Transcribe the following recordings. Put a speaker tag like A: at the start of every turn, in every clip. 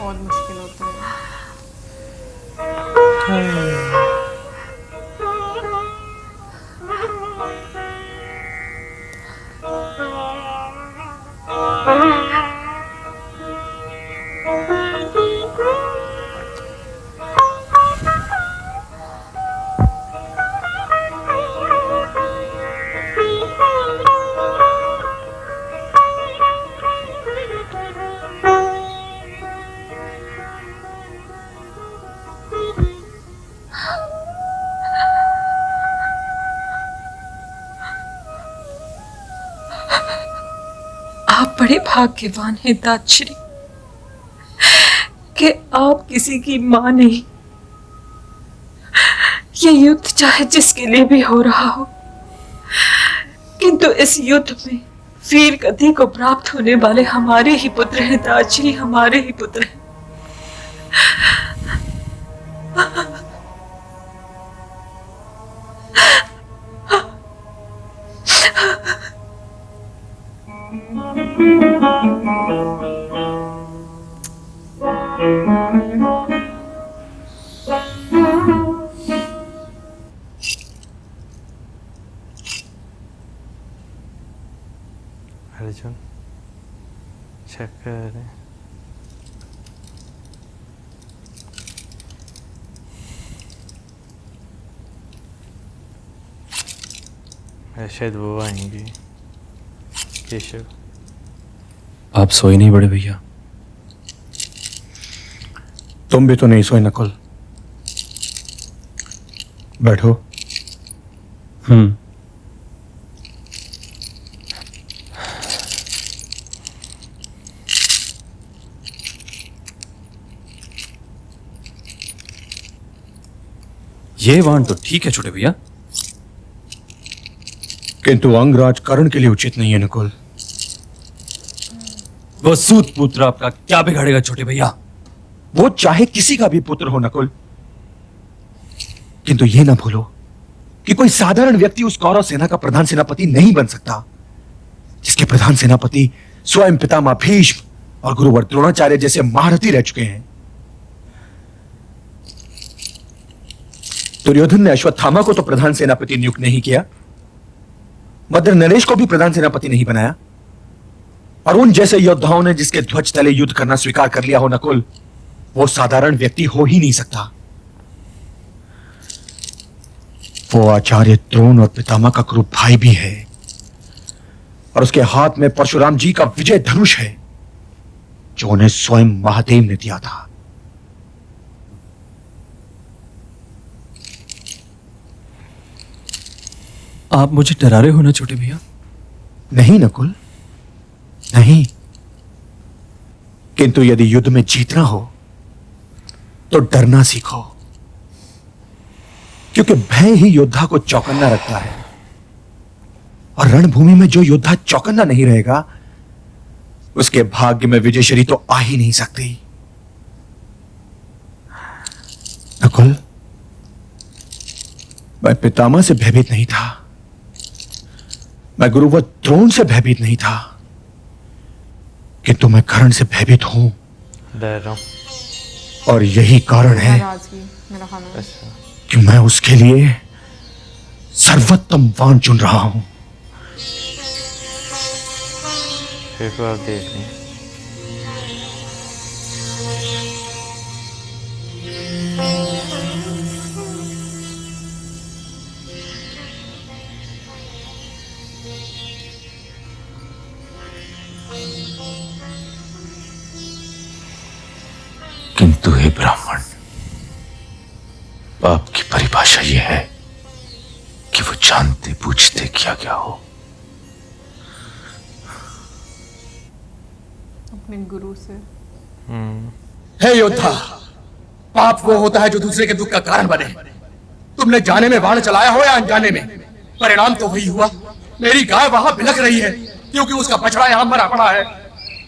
A: बहुत मुश्किल होता है।
B: आप बड़े भाग्यवान हैं दादश्री कि आप किसी की मां नहीं। ये युद्ध चाहे जिसके लिए भी हो रहा हो, किंतु इस युद्ध में वीर गति को प्राप्त होने वाले हमारे ही पुत्र हैं दादश्री, हमारे ही पुत्र हैं।
C: अर्जुन चक्कर शायद वो आएंगे। केशव,
D: आप सोए नहीं बड़े भैया?
E: तुम भी तो नहीं सोए नकुल। बैठो।
D: ये वाण तो ठीक है छोटे भैया,
E: किंतु अंगराज कर्ण के लिए उचित नहीं है नकुल।
D: वो सूत पुत्र आपका क्या बिगाड़ेगा छोटे भैया?
E: वो चाहे किसी का भी पुत्र हो नकुल, किंतु ये ना भूलो कि कोई साधारण व्यक्ति उस कौरव सेना का प्रधान सेनापति नहीं बन सकता, जिसके प्रधान सेनापति स्वयं पितामह भीष्म और गुरुवर द्रोणाचार्य जैसे महारथी रह चुके हैं। दुर्योधन ने अश्वत्थामा को तो प्रधान सेनापति नियुक्त नहीं किया, मद्र नरेश को भी प्रधान सेनापति नहीं बनाया, और उन जैसे योद्धाओं ने जिसके ध्वज तले युद्ध करना स्वीकार कर लिया हो नकुल, वो साधारण व्यक्ति हो ही नहीं सकता। वो आचार्य द्रोण और पितामह का क्रूर भाई भी है, और उसके हाथ में परशुराम जी का विजय धनुष है, जो उन्हें स्वयं महादेव ने दिया था।
D: आप मुझे डरा रहे हो ना छोटे भैया?
E: नहीं नकुल, नहीं। किंतु यदि युद्ध में जीतना हो तो डरना सीखो, क्योंकि भय ही योद्धा को चौकन्ना रखता है, और रणभूमि में जो योद्धा चौकन्ना नहीं रहेगा, उसके भाग्य में विजयश्री तो आ ही नहीं सकती। नकुल, मैं पितामह से भयभीत नहीं था, मैं गुरुवर द्रोण से भयभीत नहीं था, किंतु मैं कर्ण से भयभीत हूं।
C: डर रहा हूं।
E: और यही कारण है
A: मेरा खाना है।
C: अच्छा,
E: कि मैं उसके लिए सर्वोत्तम वाण चुन रहा हूं।
C: फिर को आप देख लें।
D: किंतु हे ब्राह्मण, पाप की परिभाषा यह है कि वो जानते बूझते किया गया हो।
A: अपने गुरु से।
F: हे योद्धा, पाप वो होता है जो दूसरे के दुख का कारण बने। तुमने जाने में बाण चलाया हो या अनजाने में, परिणाम तो वही हुआ। मेरी गाय वहां बिलख रही है क्योंकि उसका बछड़ा यहां मरा पड़ा है।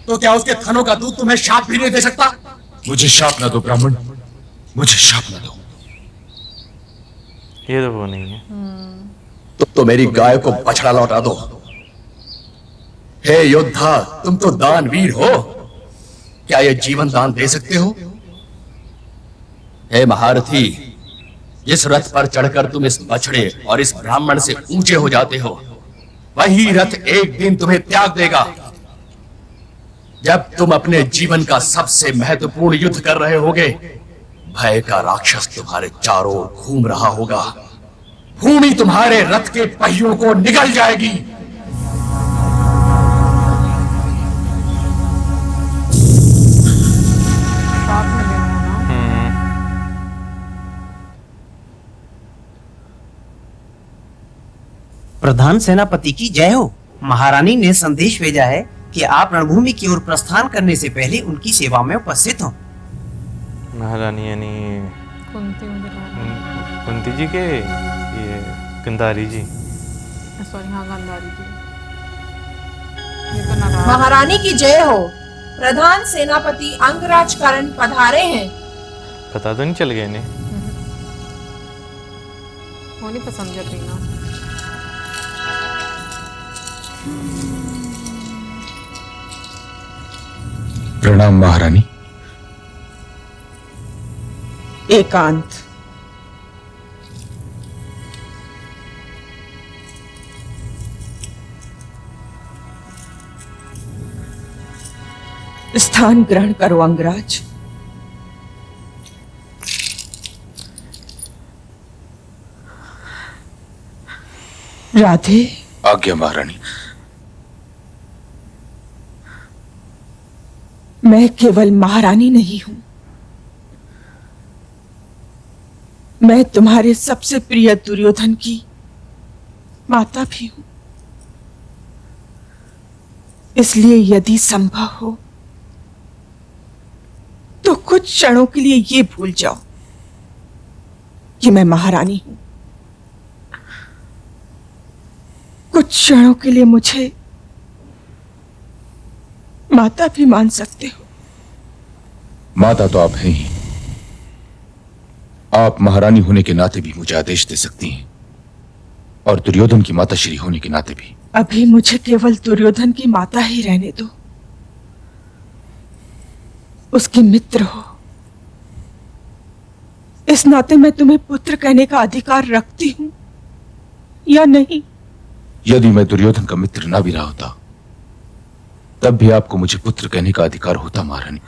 F: तो क्या उसके थनों का दूध तुम्हें शाप भी नहीं दे सकता?
E: मुझे शाप ना दो ब्राह्मण, मुझे शाप ना दो।
C: ये तो वो नहीं है।
F: तो मेरी गाय को बछड़ा लौटा दो। हे योद्धा, तुम तो दानवीर हो, क्या यह जीवन दान दे सकते हो? हे महारथी, जिस रथ पर चढ़कर तुम इस बछड़े और इस ब्राह्मण से ऊंचे हो जाते हो, वही रथ एक दिन तुम्हें त्याग देगा। जब तुम अपने जीवन का सबसे महत्वपूर्ण युद्ध कर रहे होगे, भय का राक्षस तुम्हारे चारों ओर घूम रहा होगा। भूमि तुम्हारे रथ के पहियों को निगल जाएगी।
A: साथ में लेना है ना।
G: प्रधान सेनापति की जय हो। महारानी ने संदेश भेजा है कि आप रणभूमि की ओर प्रस्थान करने से पहले उनकी सेवा में उपस्थित हो।
C: महारानी यानी
A: कुंती मुझे
C: कुंती जी के ये गंधारी जी।
A: सॉरी, हाँ गांधारी जी। ये तो नाराज।
H: महारानी की जय हो। प्रधान सेनापति अंगराज कर्ण पधारे हैं।
C: पता तो नहीं चल गया इन्हें।
A: वो नहीं पसंद करती ना।
E: प्रणाम महारानी।
B: एकांत। स्थान ग्रहण करो अंगराज। राधे।
E: आज्ञा महारानी।
B: मैं केवल महारानी नहीं हूं, मैं तुम्हारे सबसे प्रिय दुर्योधन की माता भी हूं। इसलिए यदि संभव हो तो कुछ क्षणों के लिए ये भूल जाओ कि मैं महारानी हूं। कुछ क्षणों के लिए मुझे माता भी मान सकते हो।
E: माता तो आप हैं ही। आप महारानी होने के नाते भी मुझे आदेश दे सकती हैं, और दुर्योधन की माता श्री होने के नाते भी।
B: अभी मुझे केवल दुर्योधन की माता ही रहने दो। उसके मित्र हो, इस नाते मैं तुम्हें पुत्र कहने का अधिकार रखती हूं या नहीं?
E: यदि मैं दुर्योधन का मित्र ना भी रहा होता, तब भी आपको मुझे पुत्र कहने का अधिकार होता महारानी।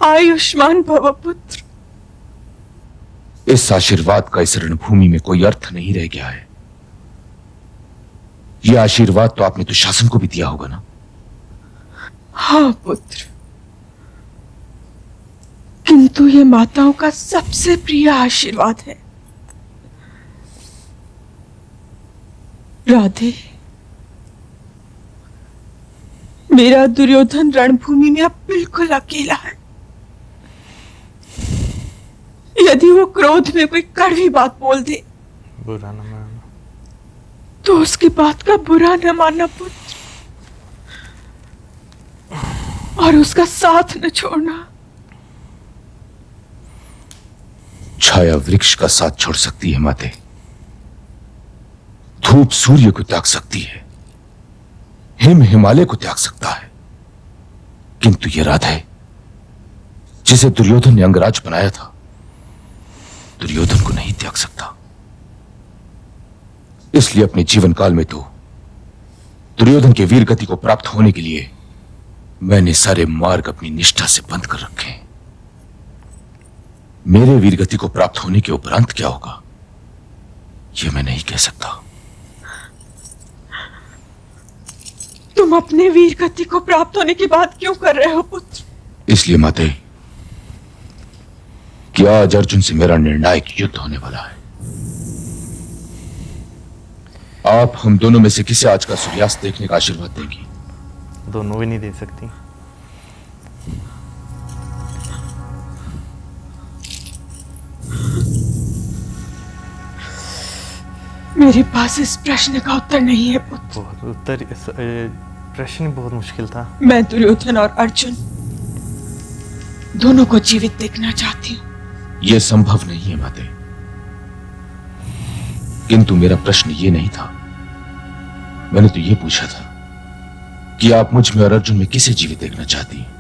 B: आयुष्मान भव पुत्र।
E: इस आशीर्वाद का इस रणभूमि में कोई अर्थ नहीं रह गया है। यह आशीर्वाद तो आपने दुशासन को भी दिया होगा ना?
B: हाँ पुत्र, किंतु ये माताओं का सबसे प्रिय आशीर्वाद है। राधे, मेरा दुर्योधन रणभूमि में अब बिल्कुल अकेला है। यदि वो क्रोध में कोई कड़वी बात बोल दे
C: बुरा न मानना।
B: तो उसकी बात का बुरा न मानना पुत्र, और उसका साथ न छोड़ना।
E: छाया वृक्ष का साथ छोड़ सकती है माते, धूप सूर्य को त्याग सकती है, हिम हिमालय को त्याग सकता है, किंतु यह राधा जिसे दुर्योधन ने अंगराज बनाया था, दुर्योधन को नहीं त्याग सकता। इसलिए अपने जीवन काल में तो दुर्योधन के वीर गति को प्राप्त होने के लिए मैंने सारे मार्ग अपनी निष्ठा से बंद कर रखे हैं। मेरे वीर गति को प्राप्त होने के उपरांत क्या होगा, यह मैं नहीं कह सकता।
B: तुम अपने वीर गति को प्राप्त होने की बात क्यों कर रहे हो पुत्र?
E: इसलिए माते कि आज अर्जुन से मेरा निर्णायक युद्ध होने वाला है। आप हम दोनों में से किसे आज का सूर्यास्त देखने का आशीर्वाद देंगी?
C: दोनों भी नहीं दे सकती।
B: मेरे पास इस प्रश्न का उत्तर नहीं है पुत्र।
C: बहुत उत्तर प्रश्न बहुत मुश्किल था।
B: मैं दुर्योधन और अर्जुन दोनों को जीवित देखना चाहती हूँ।
E: यह संभव नहीं है माते, किंतु मेरा प्रश्न यह नहीं था। मैंने तो यह पूछा था कि आप मुझ में और अर्जुन में किसे जीवित देखना चाहती हैं।